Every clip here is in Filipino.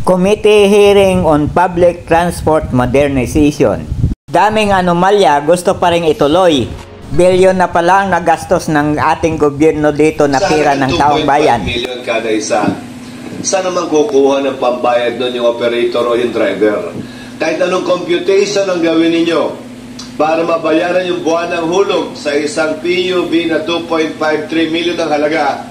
Committee hearing on public transport modernization. Daming anomalya, gusto pa rin ituloy. Bilyon na palang nagastos ng ating gobyerno dito na pera ng taong bayan. 2.5 million kada isa. Saan naman kukuha ng pambayad doon yung operator o yung driver? Kahit anong computation ang gawin ninyo para mabayaran yung buwan ng hulog sa isang PUV na 2.53 million ang halaga.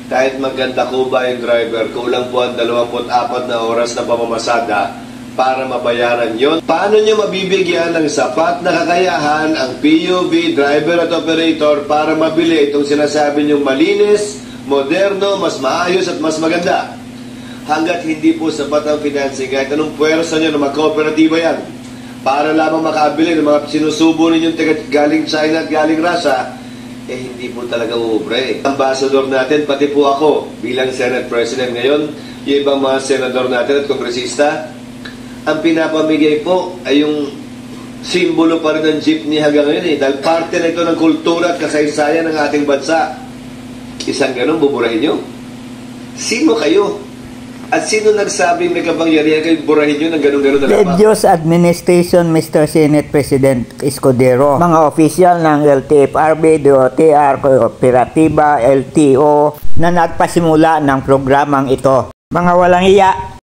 Kahit maganda ko ba yung driver, kulang po ang 24 na oras na pamamasada para mabayaran yon. Paano nyo mabibigyan ng sapat na kakayahan ang PUV, driver at operator para mabili itong sinasabi nyong malinis, moderno, mas maayos at mas maganda? Hanggat hindi po sapat ang financing, kahit anong puwersa nyo na magkooperatiba yan, para lamang makabili ng mga sinusubo ninyong galing China at galing Russia, hindi po talaga uubre. Ambassador natin, pati po ako bilang Senate President ngayon, yung ibang mga senador natin at kongresista, ang pinapamigay po ay yung simbolo pa rin ng jeepney hanggang ngayon dahil parte na ito ng kultura at kasaysayan ng ating bansa. Isang ganun, buburahin nyo? Sino kayo? At sino nagsabing may kapangyarihan kayo burahin nyo ng ganun-ganun na lamang? Reduce Administration, Mr. Senate President Escudero. Mga opisyal ng LTFRB, DOTR, Kooperatiba, LTO na nagpasimula ng programang ito. Mga walang iya.